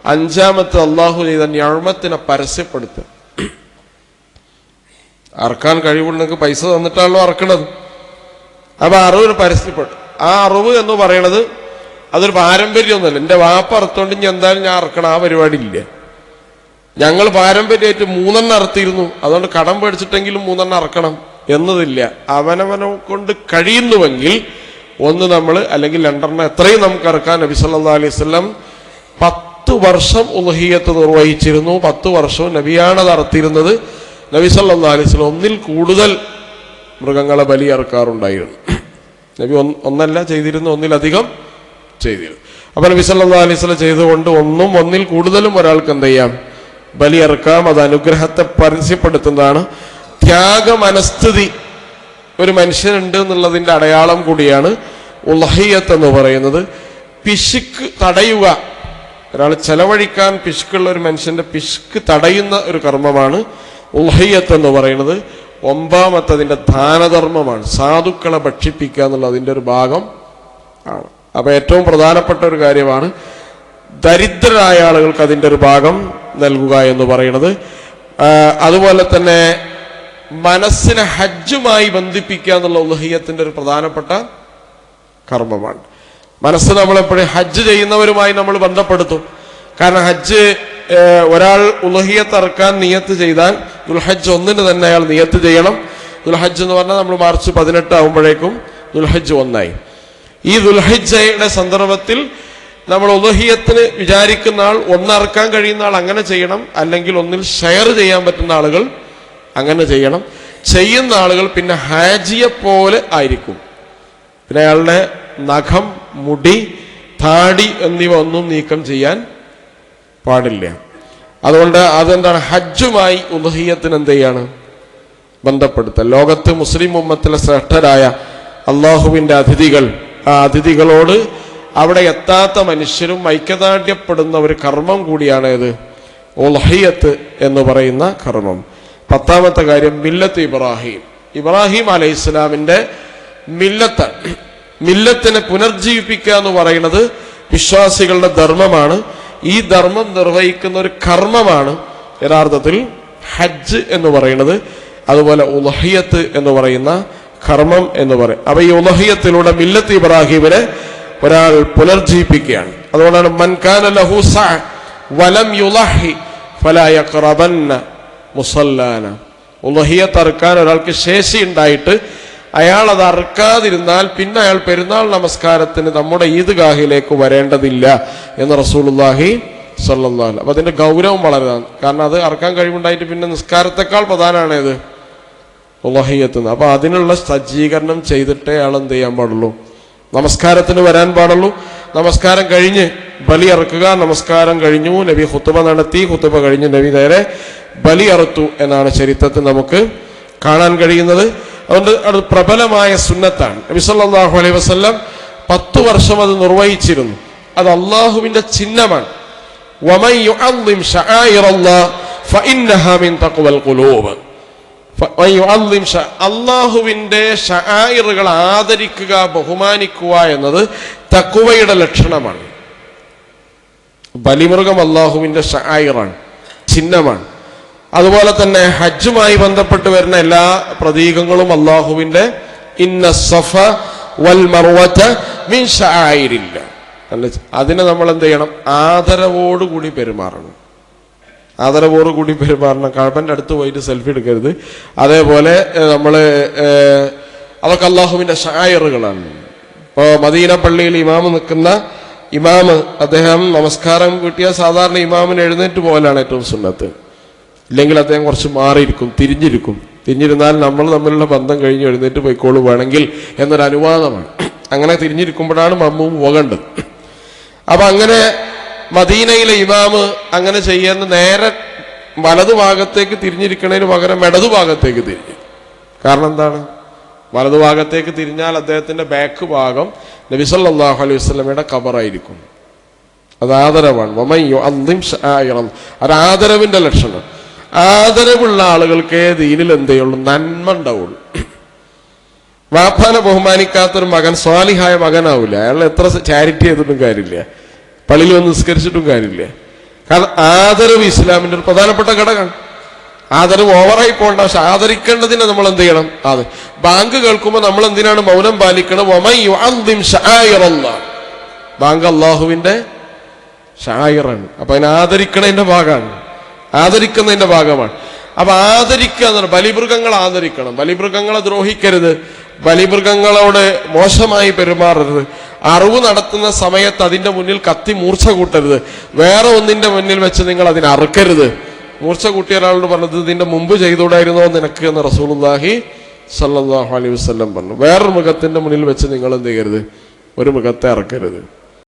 അഞ്ചാമത്തെ അള്ളാഹു ചെയ്ത ഞഴമത്തിനെ പരസ്യപ്പെടുത്തുക. അറക്കാൻ കഴിവുണ്ടെങ്കിൽ പൈസ തന്നിട്ടാണല്ലോ അറക്കണത്. അപ്പൊ അറിവ് പരസ്യപ്പെട്ടു. ആ അറിവ് എന്ന് പറയണത് അതൊരു പാരമ്പര്യമൊന്നുമല്ല. എൻ്റെ വാപ്പ അറുത്തോണ്ട് ഇനി എന്തായാലും ഞാൻ അറക്കണം, ആ പരിപാടി ഇല്ല. ഞങ്ങൾ പാരമ്പര്യമായിട്ട് 3 അറുത്തിരുന്നു, അതുകൊണ്ട് കടം പേടിച്ചിട്ടെങ്കിലും 3 അറക്കണം എന്നതില്ല. അവനവനെ കൊണ്ട് കഴിയുന്നുവെങ്കിൽ 1 നമ്മൾ അല്ലെങ്കിൽ 2 എത്രയും നമുക്ക് അറക്കാൻ നബി സല്ലല്ലാഹു അലൈഹി വസല്ലം 10 വർഷം ഉളുഹിയ്യത്ത് നിർവഹിച്ചിരുന്നു. 10 വർഷവും നബിയാണത് അറുത്തിരുന്നത്. നബി സല്ലല്ലാഹു അലൈഹി വസല്ലം 1-ൽ കൂടുതൽ മൃഗങ്ങളെ ബലി അറുക്കാറുണ്ടായിരുന്നു. നബി ഒന്നല്ല ചെയ്തിരുന്നു, 1-ലധികം ചെയ്തിരുന്നു. അപ്പൊ നബി സല്ലല്ലാഹു അലൈഹി വസല്ലം ചെയ്തുകൊണ്ട് 1-ൽ കൂടുതലും ഒരാൾക്ക് എന്ത് ചെയ്യാം, ബലി അറുക്കാം. അത് അനുഗ്രഹത്തെ പരസ്യപ്പെടുത്തുന്നതാണ്. ത്യാഗമനസ്ഥിതി ഒരു മനുഷ്യനുണ്ട് എന്നുള്ളതിന്റെ അടയാളം കൂടിയാണ് ഉളുഹിയ്യത്ത് എന്ന് പറയുന്നത്. പിശുക്ക് തടയുക, ഒരാൾ ചെലവഴിക്കാൻ പിശുക്കുള്ള ഒരു മനുഷ്യന്റെ പിശുക്ക് തടയുന്ന ഒരു കർമ്മമാണ് ഉളുഹിയ്യത്ത് എന്ന് പറയുന്നത്. 9-ാമത്തതിന്റെ ദാനധർമ്മമാണ്. സാധുക്കളെ ഭക്ഷിപ്പിക്കുക എന്നുള്ള അതിൻ്റെ ഒരു ഭാഗം ആണ്. അപ്പൊ ഏറ്റവും പ്രധാനപ്പെട്ട ഒരു കാര്യമാണ് ദരിദ്രരായ ആളുകൾക്ക് അതിൻ്റെ ഒരു ഭാഗം നൽകുക എന്ന് പറയുന്നത്. അതുപോലെ തന്നെ മനസ്സിനെ ഹജ്ജുമായി ബന്ധിപ്പിക്കുക എന്നുള്ള ഉളുഹിയ്യത്തിന്റെ ഒരു പ്രധാനപ്പെട്ട കർമ്മമാണ്. മനസ്സ് നമ്മളെപ്പോഴും ഹജ്ജ് ചെയ്യുന്നവരുമായി നമ്മൾ ബന്ധപ്പെടുത്തും. കാരണം ഹജ്ജ് ഒരാൾ ഉളുഹിയ്യത്ത് അറക്കാൻ നിയത്ത് ചെയ്താൽ ദുൽഹജ്ജ് 1-ന് തന്നെ അയാൾ നിയത്ത് ചെയ്യണം. ദുൽഹജ്ജ് എന്ന് പറഞ്ഞാൽ നമ്മൾ മാർച്ച് 18 ആകുമ്പോഴേക്കും ദുൽഹജ്ജ് 1 ഈ ദുൽഹജ്ജയുടെ സന്ദർഭത്തിൽ നമ്മൾ ഉളുഹിയ്യത്തിന് വിചാരിക്കുന്ന ആൾ, 1 അറക്കാൻ കഴിയുന്ന ആൾ അങ്ങനെ ചെയ്യണം. അല്ലെങ്കിൽ 1-ൽ ഷെയർ ചെയ്യാൻ പറ്റുന്ന ആളുകൾ അങ്ങനെ ചെയ്യണം. ചെയ്യുന്ന ആളുകൾ പിന്നെ ഹാജിയെ പോലെ ആയിരിക്കും. പിന്നെ അയാളുടെ നഖം, മുടി, താടി എന്നിവ ഒന്നും നീക്കം ചെയ്യാൻ പാടില്ല. അതുകൊണ്ട് അതെന്താണ്, ഹജ്ജുമായി ഉളുഹിയ്യത്തിന് എന്ത് ചെയ്യാണ്, ബന്ധപ്പെടുത്തൽ. ലോകത്ത് മുസ്ലിം ഉമ്മത്തിലെ ശ്രേഷ്ഠരായ അള്ളാഹുവിന്റെ അതിഥികൾ, ആ അതിഥികളോട് അവിടെ എത്താത്ത മനുഷ്യരും ഐക്യദാർഢ്യപ്പെടുന്ന ഒരു കർമ്മം കൂടിയാണ് ഇത് ഉളുഹിയ്യത്ത് എന്ന് പറയുന്ന കർമ്മം. 10-ാമത്തെ കാര്യം മില്ലത്ത് ഇബ്രാഹിം. ഇബ്രാഹിം അലൈഹിസ്സലാമിന്റെ മില്ലത്തിനെ പുനർജീവിപ്പിക്കുക എന്ന് പറയുന്നത് വിശ്വാസികളുടെ ധർമ്മമാണ്. ഈ ധർമ്മം നിർവഹിക്കുന്ന ഒരു കർമ്മമാണ് യഥാർത്ഥത്തിൽ ഹജ്ജ് എന്ന് പറയുന്നത്. അതുപോലെ ഉളുഹിയ്യത്ത് എന്ന് പറയുന്ന കർമ്മം എന്ന് പറയും. അപ്പൊ ഈ ഉളുഹിയ്യത്തിലൂടെ മില്ലത്ത് ഇബ്രാഹിമിനെ ഒരാൾ പുനർജീവിപ്പിക്കുകയാണ്. അതുകൊണ്ടാണ് മൻ കാന ലഹു സഅ വലം യുളഹി ഫലാ യഖറബന്ന മുസല്ലാന. ഉളുഹിയ്യത്ത് അറുക്കാൻ ഒരാൾക്ക് ശേഷി ഉണ്ടായിട്ട് അയാൾ അത് അറുക്കാതിരുന്നാൽ പിന്നെ അയാൾ പെരുന്നാൾ നമസ്കാരത്തിന് നമ്മുടെ ഈദ്ഗാഹിലേക്ക് വരേണ്ടതില്ല എന്ന് റസൂലുള്ളാഹി സ്വല്ലല്ലാഹു അലൈഹി വസല്ലം. അപ്പൊ അതിന്റെ ഗൗരവം വളരെയാണ്. കാരണം അത് അറുക്കാൻ കഴിവുണ്ടായിട്ട് പിന്നെ നിസ്കാരത്തെക്കാൾ പ്രധാനമാണ് ഇത് ഉളുഹിയ്യത്ത്. അപ്പൊ അതിനുള്ള സജ്ജീകരണം ചെയ്തിട്ടേ അയാൾ എന്ത് ചെയ്യാൻ പാടുള്ളൂ, നമസ്കാരത്തിന് വരാൻ പാടുള്ളൂ. നമസ്കാരം കഴിഞ്ഞ് ബലി അറുക്കുക. നമസ്കാരം കഴിഞ്ഞു, നബി ഖുതുബ നടത്തി, ഖുതുബ കഴിഞ്ഞ് നബി നേരെ ബലി അറുത്തു എന്നാണ് ചരിത്രത്തിൽ നമുക്ക് കാണാൻ കഴിയുന്നത്. അതുകൊണ്ട് അത് പ്രബലമായ സുന്നത്താണ്. നബി സല്ലല്ലാഹു അലൈഹി വസല്ലം 10 വർഷം അത് നിർവഹിച്ചിരുന്നു. അത് അള്ളാഹുവിന്റെ ചിഹ്നമാണ്. വമൻ യുഅള്ളിം ശആയിറല്ലാഹ് ഫഇന്നഹാ മിൻ തഖ്വൽ ഖുലൂബ്. അള്ളാഹുവിന്റെ ശആയിറുകൾ ആദരിക്കുക, ബഹുമാനിക്കുക എന്നത് തഖ്വയുടെ ലക്ഷണമാണ്. ബലിമൃഗം അള്ളാഹുവിന്റെ ശആയിറാണ്, ചിഹ്നമാണ്. അതുപോലെ തന്നെ ഹജ്ജുമായി ബന്ധപ്പെട്ട് വരുന്ന എല്ലാ പ്രതീകങ്ങളും അള്ളാഹുവിന്റെ ഇന്ന സഫ വൽ മർവത മിൻ ശആയിരില്ലാഹ്. അതിനെ നമ്മൾ എന്ത് ചെയ്യണം, ആദരവോടുകൂടി പെരുമാറണം. ആദരവോടുകൂടി പെരുമാറണം. കഅബന്റെ അടുത്ത് പോയിട്ട് സെൽഫി എടുക്കരുത്. അതേപോലെ അതൊക്കെ അള്ളാഹുവിന്റെ ശആയിറുകളാണ്. ഇപ്പോൾ മദീന പള്ളിയിൽ ഇമാമ് നിൽക്കുന്ന ഇമാമ്, അദ്ദേഹം നമസ്കാരം കിട്ടിയാൽ സാധാരണ ഇമാമിന് എഴുന്നേറ്റ് പോകലാണ് ഏറ്റവും സുന്നത്ത്. ഇല്ലെങ്കിൽ അദ്ദേഹം കുറച്ച് മാറിയിരിക്കും, തിരിഞ്ഞിരുന്നാൽ നമ്മൾ തമ്മിലുള്ള ബന്ധം കഴിഞ്ഞ് എഴുന്നേറ്റ് പോയിക്കോളൂ വേണമെങ്കിൽ എന്നൊരു അനുവാദമാണ്. അങ്ങനെ തിരിഞ്ഞിരിക്കുമ്പോഴാണ് മമ്മും പോകേണ്ടത്. അപ്പൊ അങ്ങനെ മദീനയിലെ ഇമാമ് അങ്ങനെ ചെയ്യുന്ന നേരെ വലതുഭാഗത്തേക്ക് തിരിഞ്ഞിരിക്കണതിന് പകരം ഇടതുഭാഗത്തേക്ക് തിരിഞ്ഞു. കാരണം എന്താണ്, വലതുഭാഗത്തേക്ക് തിരിഞ്ഞാൽ അദ്ദേഹത്തിന്റെ ബാക്ക് ഭാഗം നബി സല്ലല്ലാഹു അലൈഹി വസല്ലമയുടെ ഖബറായിരിക്കും. അത് ആദരവാണ്. വമൻ യുഅള്ളിം ശആയിറല്ലാഹ്, അത് ആദരവിന്റെ ലക്ഷണം. ആദരവുള്ള ആളുകൾക്കേ ദീനിൽ എന്തെയുള്ളൂ, നന്മ ഉണ്ടാവുള്ളൂ. വാപ്പാനെ ബഹുമാനിക്കാത്തൊരു മകൻ സ്വാലിഹായ മകനാവില്ല. അയാൾ എത്ര ചാരിറ്റി ചെയ്തിട്ടും കാര്യമില്ല, പള്ളിയിൽ വന്ന് നിസ്കരിച്ചിട്ടും കാര്യമില്ല. കാരണം ആദരവ് ഇസ്ലാമിന്റെ ഒരു പ്രധാനപ്പെട്ട ഘടകമാണ്. ആദരവ് ഓവറായി പോകേണ്ട, പക്ഷെ ആദരിക്കേണ്ടതിനെ നമ്മൾ എന്ത് ചെയ്യണം? അതെ, ബാങ്ക് കേൾക്കുമ്പോൾ നമ്മൾ എന്തിനാണ് മൗനം പാലിക്കണം? ബാങ്ക് അള്ളാഹുവിന്റെ ഷായിറാണ്. അപ്പൊ അതിനെ ആദരിക്കണതിന്റെ ഭാഗമാണ്, ആദരിക്കുന്നതിന്റെ ഭാഗമാണ്. അപ്പൊ ആദരിക്കുക എന്നാണ്, ബലിമൃഗങ്ങൾ ആദരിക്കണം, ബലിമൃഗങ്ങളെ ദ്രോഹിക്കരുത്, ബലിമൃഗങ്ങളോട് മോശമായി പെരുമാറരുത്, അറിവ് നടത്തുന്ന സമയത്ത് അതിന്റെ മുന്നിൽ കത്തി മൂർച്ച കൂട്ടരുത്, വേറെ ഒന്നിന്റെ മുന്നിൽ വെച്ച് നിങ്ങൾ അതിനെ അറുക്കരുത്. മൂർച്ച കൂട്ടിയ ഒരാളോട് പറഞ്ഞത് ഇതിന്റെ മുമ്പ് ചെയ്തുകൂടായിരുന്നോ നിനക്ക് എന്ന് റസൂലുള്ളാഹി സ്വല്ലല്ലാഹു അലൈഹി വസല്ലം പറഞ്ഞു. വേറൊരു മൃഗത്തിന്റെ മുന്നിൽ വെച്ച് നിങ്ങൾ എന്ത് ചെയ്യരുത്? ഒരു മൃഗത്തെ അറക്കരുത്.